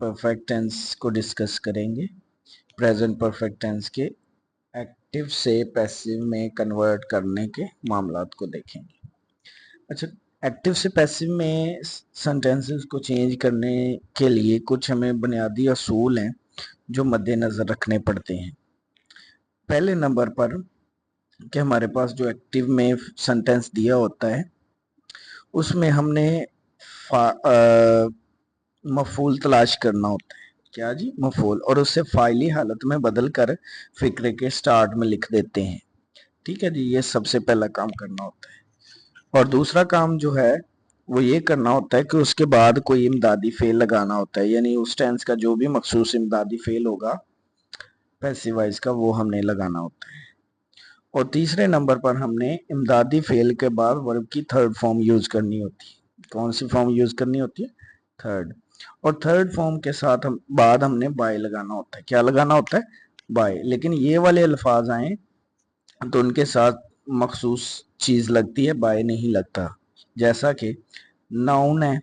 Perfect tense को discuss करेंगे। Present perfect tense के एक्टिव से पैसिव में कन्वर्ट करने के मामलात को देखेंगे। अच्छा, एक्टिव से पैसिव में सेंटेंसेस को चेंज करने के लिए कुछ हमें बुनियादी असूल हैं जो मद्देनजर रखने पड़ते हैं। पहले नंबर पर कि हमारे पास जो एक्टिव में सेंटेंस दिया होता है उसमें हमने मफूल तलाश करना होता है। क्या जी? मफूल, और उससे फाइली हालत में बदल कर फिक्रे के स्टार्ट में लिख देते हैं। ठीक है जी, ये सबसे पहला काम करना होता है। और दूसरा काम जो है वो ये करना होता है कि उसके बाद कोई इमदादी फेल लगाना होता है, यानी उस टेंस का जो भी मखसूस इमदादी फेल होगा पैसिव वॉइस का वो हमने लगाना होता है। और तीसरे नंबर पर हमने इमदादी फेल के बाद वर्ब की थर्ड फॉर्म यूज करनी होती है। कौन सी फॉर्म यूज करनी होती है? थर्ड। और थर्ड फॉर्म के साथ बाद हमने बाय लगाना होता है। क्या लगाना होता है? बाय। लेकिन ये वाले अल्फाज आए तो उनके साथ मखसूस चीज लगती है, बाय नहीं लगता। जैसा कि नाउन है,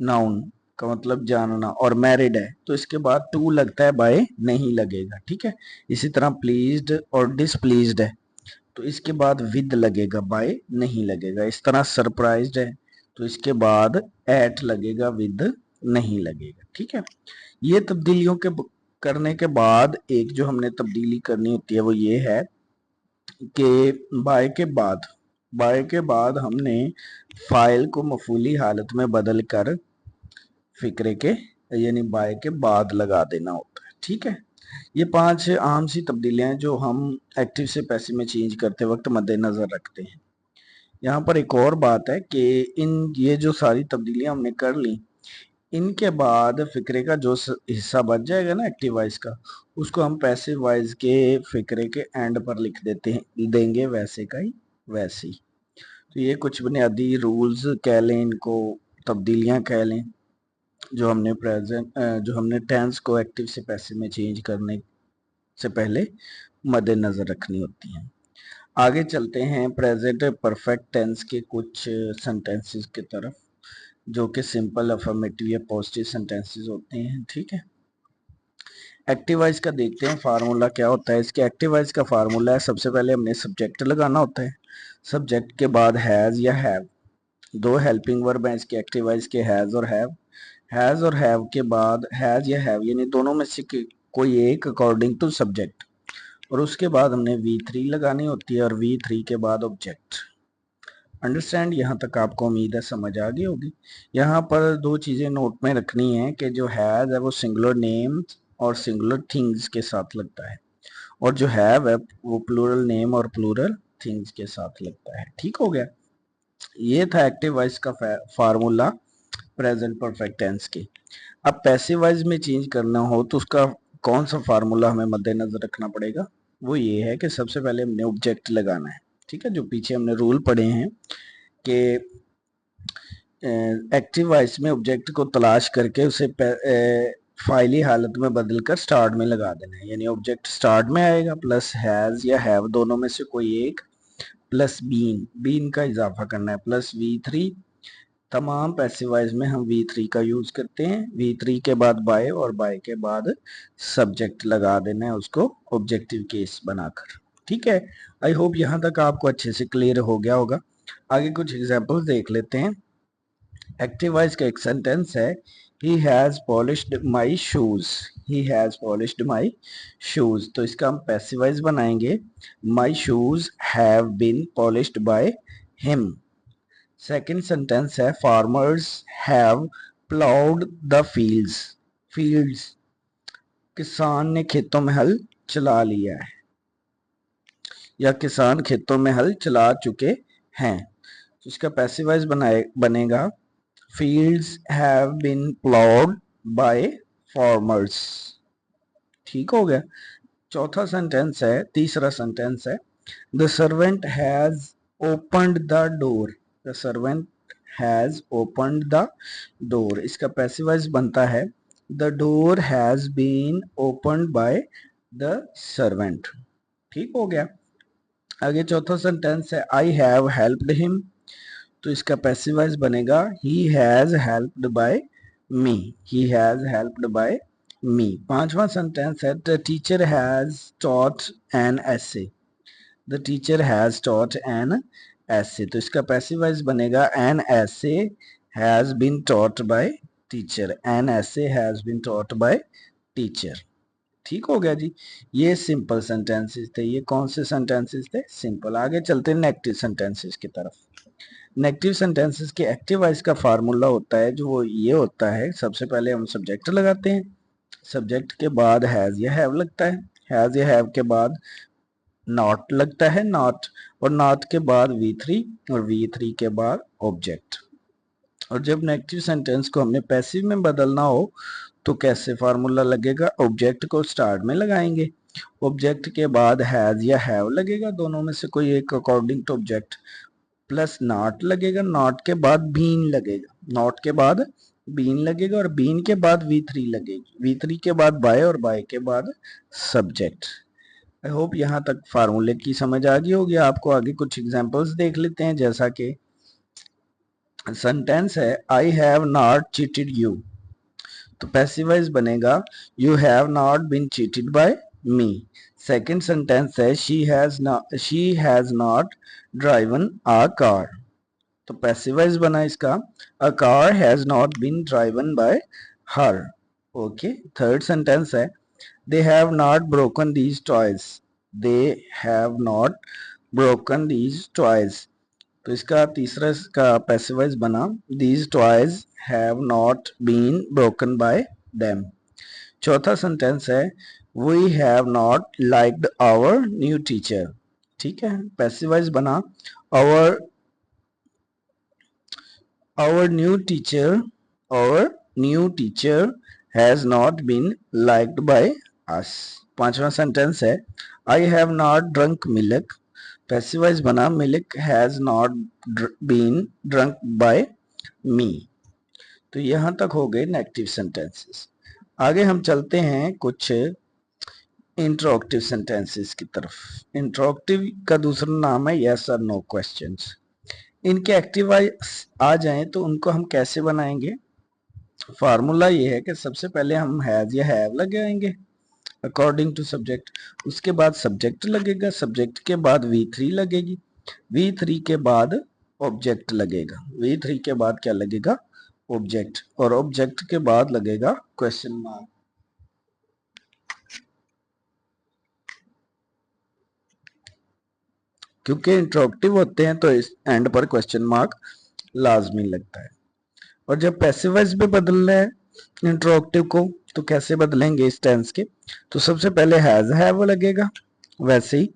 नाउन का मतलब जानना, और मैरिड है तो इसके बाद टू लगता है, बाय नहीं लगेगा। ठीक है। इसी तरह प्लीज्ड और डिसप्लीज्ड है तो इसके बाद विद लगेगा, बाय नहीं लगेगा। इस तरह सरप्राइज्ड है तो इसके बाद एट लगेगा, विद नहीं लगेगा। ठीक है। ये तब्दीलियों के करने के बाद एक जो हमने तब्दीली करनी होती है वो ये है कि बाय के बाद हमने फाइल को मफूली हालत में बदल कर फिक्रे के यानी बाय के बाद लगा देना होता है। ठीक है। ये 5 आम सी तब्दीलियां हैं जो हम एक्टिव से पैसिव में चेंज करते वक्त मद्देनजर रखते हैं। यहाँ पर एक और बात है कि ये जो सारी तब्दीलियां हमने कर ली, इनके बाद फिक्रे का जो हिस्सा बच जाएगा ना एक्टिव वॉइस का, उसको हम पैसिव वॉइस के फिक्रे के एंड पर लिख देंगे, वैसे का ही वैसे ही। तो ये कुछ बुनियादी रूल्स कह लें, इनको तब्दीलियां कह लें, जो हमने टेंस को एक्टिव से पैसिव में चेंज करने से पहले मद्देनजर रखनी होती हैं। आगे चलते हैं प्रेजेंट परफेक्ट टेंस के कुछ सेंटेंसेस की तरफ जो कि सिंपल अफर्मेटिव या पॉजिटिव सेंटेंसेस होते हैं। ठीक है। एक्टिव वॉइस का देखते हैं फार्मूला क्या होता है। इसके एक्टिव वॉइस का फार्मूला है, सबसे पहले हमने सब्जेक्ट लगाना होता है। सब्जेक्ट के बाद हैज या हैव, दो हेल्पिंग वर्ब हैं इसके एक्टिव वॉइस के, हैज और हैव। हैज और हैव के बाद हैज या हैव यानी दोनों में से कोई एक अकॉर्डिंग टू सब्जेक्ट, और उसके बाद हमने V3 लगानी होती है और V3 के बाद ऑब्जेक्ट। अंडरस्टैंड? यहाँ तक आपको उम्मीद है समझ आ गई होगी। यहाँ पर दो चीजें नोट में रखनी है कि जो हैज है वो सिंगुलर नेम्स और सिंगुलर थिंग्स के साथ लगता है, और जो हैव है वो प्लूरल नेम और प्लूरल थिंग्स के साथ लगता है। ठीक हो गया। ये था एक्टिव वॉइस का फार्मूला प्रेजेंट परफेक्ट टेंस के। अब पैसिव वॉइस में चेंज करना हो तो उसका कौन सा फार्मूला हमें मद्देनजर रखना पड़ेगा? वो ये है कि सबसे पहले हमने ऑब्जेक्ट लगाना है। ठीक है। जो पीछे हमने रूल पढ़े हैं कि एक्टिव वॉइस में ऑब्जेक्ट को तलाश करके उसे फाइली हालत में बदलकर स्टार्ट में लगा देना है, यानी ऑब्जेक्ट स्टार्ट में आएगा प्लस हैज या हैव दोनों में से कोई एक, प्लस बीन का इजाफा करना है, प्लस V3। तमाम पैसिव वॉइस में हम V3 का यूज करते हैं। V3 के बाद बाय और बाय के बाद सब्जेक्ट लगा देना है उसको ऑब्जेक्टिव केस बनाकर। ठीक है। आई होप यहाँ तक आपको अच्छे से क्लियर हो गया होगा। आगे कुछ एग्जांपल्स देख लेते हैं। एक्टिव वॉइस का एक सेंटेंस है, he has polished my shoes. He has polished my shoes, तो इसका हम पैसिव वॉइस बनाएंगे, my shoes have been polished by him. Second sentence है, farmers have ploughed the fields. Fields, किसान ने खेतों में हल चला लिया है, या किसान खेतों में हल चला चुके हैं। तो इसका पैसिव वॉइस बनेगा, fields have been plowed by farmers। ठीक हो गया। चौथा सेंटेंस है, तीसरा सेंटेंस है, the servant has opened the door। the servant has opened the door, इसका पैसिव वॉइस बनता है, the door has been opened by the servant। ठीक हो गया। आगे चौथा सेंटेंस है, I have helped him। तो इसका पैसिव वॉइस बनेगा, he has helped by me, he has helped by me. पांचवा सेंटेंस है the teacher has taught an essay, the teacher has taught an essay, तो इसका पैसिव वॉइस बनेगा an essay has been taught by teacher, an essay has been taught by teacher. ठीक हो गया जी। ये simple sentences थे। ये कौन से सेंटेंसेस थे? सिंपल। आगे चलते हैं नेगेटिव सेंटेंसेस की तरफ। नेगेटिव सेंटेंसेस के एक्टिव वॉइस का फार्मूला होता है जो वो ये होता है, सबसे पहले हम सब्जेक्ट लगाते हैं, सब्जेक्ट के बाद हैज या हैव लगता है, हैज या हैव के बाद नॉट लगता है, नॉट, और नॉट के बाद V3 और V3 के बाद ऑब्जेक्ट। और जब नेगेटिव सेंटेंस को हमने पैसिव में बदलना हो तो कैसे फार्मूला लगेगा? ऑब्जेक्ट को स्टार्ट में लगाएंगे, ऑब्जेक्ट के बाद हैज या हैव लगेगा, दोनों में से कोई एक according to object, plus not लगेगा, नॉट के बाद बीन लगेगा, नॉट के बाद बीन लगेगा, और बीन के बाद V3 लगेगी, V3 के बाद बाय, और बाय के बाद सब्जेक्ट। आई होप यहाँ तक फार्मूले की समझ आ गई होगी आपको। आगे कुछ एग्जांपल्स देख लेते हैं, जैसा कि सेंटेंस है I have not cheated you, तो पैसिव वॉइस बनेगा you have not been cheated by me. Second sentence है she has not driven a car, तो पैसिव वॉइस बना इसका a car has not been driven by her. Okay. Third sentence है they have not broken these toys, they have not broken these toys, तो इसका तीसरा इसका passive voice बना these toys have not been broken by them। चौथा sentence है we have not liked our new teacher, ठीक है, पैसिव वॉइस बना our our new teacher has not been liked by us। पांचवा सेंटेंस है I have not drunk milk, passive voice बना milk has not been drunk by me। तो यहां तक हो गए नेगेटिव सेंटेंसेस। आगे हम चलते हैं कुछ इंट्रोगेटिव सेंटेंसेस की तरफ। इंट्रोगेटिव का दूसरा नाम है यस और नो क्वेश्चंस। इनके एक्टिव आ जाएं तो उनको हम कैसे बनाएंगे? फार्मूला ये है कि सबसे पहले हम हैज या हैव लगाएंगे अकॉर्डिंग टू सब्जेक्ट, उसके बाद सब्जेक्ट लगेगा, सब्जेक्ट के बाद V3 लगेगी, V3 के बाद ऑब्जेक्ट लगेगा, V3 के बाद क्या लगेगा? ऑब्जेक्ट, और ऑब्जेक्ट के बाद लगेगा क्वेश्चन मार्क। क्योंकि इंट्रोगेटिव होते हैं तो इस एंड पर क्वेश्चन मार्क लाजमी लगता है। और जब पैसिव वॉइस पे बदलना है इंट्रोगेटिव को तो कैसे बदलेंगे इस टेंस के? तो सबसे पहले हैज हैव लगेगा, वैसे ही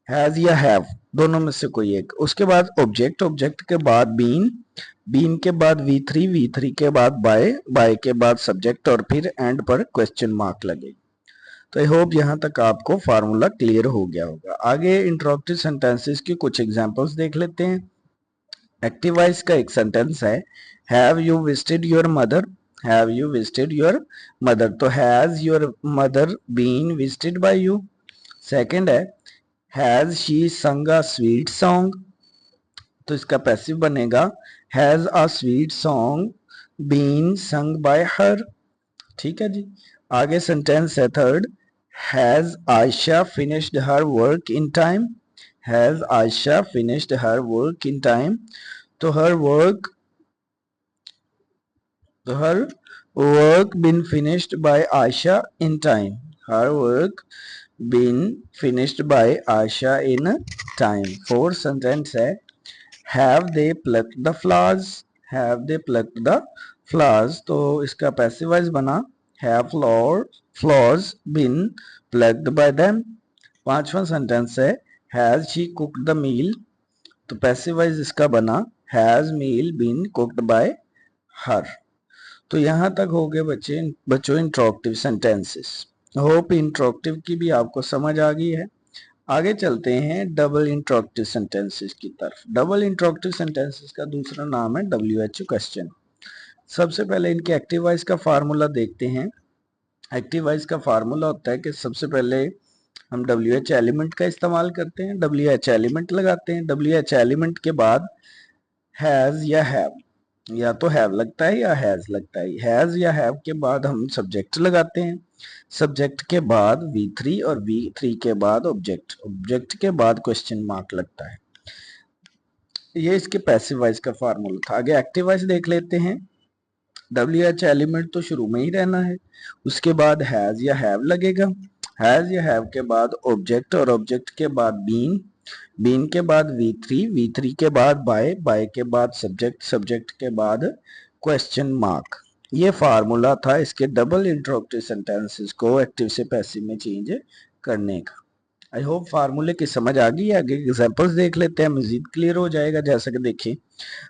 हैज या हैव दोनों में से कोई एक, उसके बाद ऑब्जेक्ट, ऑब्जेक्ट के बाद बीन, बीन के बाद V3, V3 के बाद बाय, बाय के बाद सब्जेक्ट, और फिर एंड पर क्वेश्चन मार्क लगेगा। तो आई होप यहाँ तक आपको फार्मूला क्लियर हो गया होगा। आगे इंट्रोगेटिव सेंटेंसेस की कुछ एग्जांपल्स देख लेते हैं। एक्टिव वॉइस का एक सेंटेंस है have you visited your mother, have you visited your mother, तो has your mother been visited by you. Second है has she sung a sweet song, तो इसका पैसिव बनेगा has a sweet song been sung by her. ठीक है जी। आगे sentence है third has Ayesha finished her work in time, has Ayesha finished her work in time, तो her work been finished by Aisha in time, her work been finished by Aisha in time। Fourth sentence है have they plucked the flowers, have they plucked the flowers, तो इसका passive voice बना have flowers been plucked by them। पांचवा sentence है has she cooked the meal, तो passive voice इसका बना has meal been cooked by her। तो यहां तक हो गए बच्चों इंट्रोगेटिव सेंटेंसेस। होप इंट्रोगेटिव की भी आपको समझ आ गई है। आगे चलते हैं डबल इंट्रोगेटिव सेंटेंसेस की तरफ। डबल इंट्रोगेटिव सेंटेंसेस का दूसरा नाम है WHO क्वेश्चन। सबसे पहले इनके एक्टिव वॉइस का फार्मूला देखते हैं। एक्टिव वॉइस का फार्मूला होता है कि सबसे पहले हम WH एलिमेंट का इस्तेमाल करते हैं, WH एलिमेंट लगाते हैं, WH एलिमेंट के बाद हैज या हैव, या तो हैव लगता है या हैज लगता है। हैज या हैव के बाद हम सब्जेक्ट लगाते हैं, सब्जेक्ट के बाद V3 और V3 के बाद ऑब्जेक्ट, ऑब्जेक्ट के बाद क्वेश्चन मार्क लगता है। ये इसके पैसिव वॉइस का फार्मूला था। आगे एक्टिव वॉइस देख लेते हैं। WH एलिमेंट तो शुरू में ही रहना है, उसके बाद हैज या हैव लगेगा, हैज या हैव के बाद ऑब्जेक्ट और ऑब्जेक्ट के बाद बीन, बीन के बाद V3, V3 के बाद बाय के बाद सब्जेक्ट, सब्जेक्ट के बाद क्वेश्चन मार्क। ये फार्मूला था इसके डबल इंटरोगेटिव सेंटेंसेस को एक्टिव से पैसिव में चेंज करने का। आई होप फार्मूले की समझ आ गई। आगे एग्जांपल्स देख लेते हैं, मजीद क्लियर हो जाएगा। जैसा कि देखिए,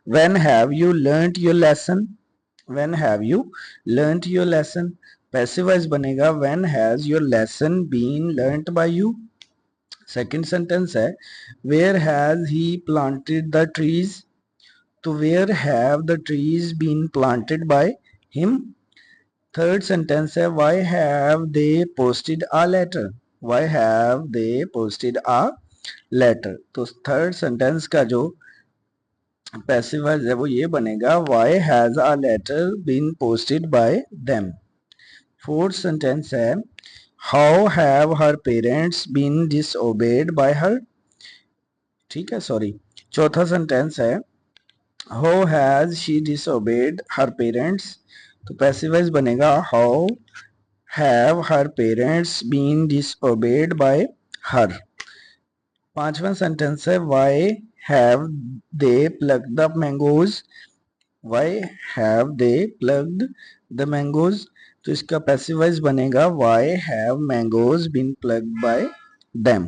when have you learned your lesson, when have you learned your lesson, passive voice बनेगा when has your lesson been learned by you. Second sentence है where has he planted the trees, तो where have the trees been planted by him. Third sentence है why have they posted a letter, why have they posted a letter. तो third sentence का जो passive voice है वो ये बनेगा why has a letter been posted by them. Fourth sentence है how have her parents been disobeyed by her, ठीक है, सॉरी। चौथा सेंटेंस है how has she disobeyed her parents, तो पैसिव वॉइस बनेगा how have her parents been disobeyed by her. पांचवा sentence है why have they plugged the mangoes, why have they plugged the mangoes, तो इसका passive voice बनेगा why have mangoes been plugged bye them.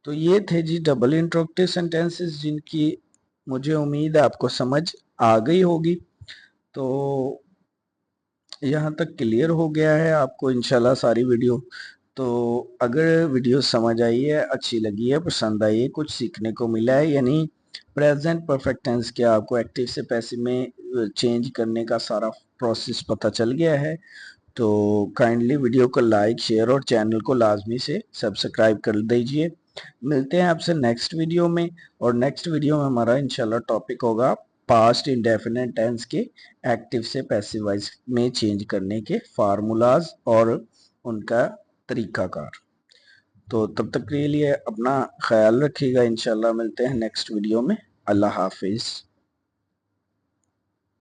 तो ये थे जी double interrogative sentences, जिनकी मुझे उम्मीद है आपको समझ आ गई होगी। तो यहाँ तक क्लियर हो गया है आपको इंशाल्लाह सारी वीडियो। तो अगर वीडियो समझ आई है, अच्छी लगी है, पसंद आई है, कुछ सीखने को मिला है, यानी प्रेजेंट परफेक्ट टेंस के आपको एक्टिव से पैसिव में चेंज करने का सारा प्रोसेस पता चल गया है, तो काइंडली वीडियो को लाइक शेयर और चैनल को लाजमी से सब्सक्राइब कर दीजिए। मिलते हैं आपसे नेक्स्ट वीडियो में, और नेक्स्ट वीडियो में हमारा इंशाल्लाह टॉपिक होगा पास्ट इंडेफिनिट टेंस के एक्टिव से पैसिव वॉइस में चेंज करने के फार्मूलाज और उनका तरीकाकार। तो तब तक के लिए अपना ख्याल रखिएगा, इंशाल्लाह मिलते हैं नेक्स्ट वीडियो में। अल्लाह हाफिज।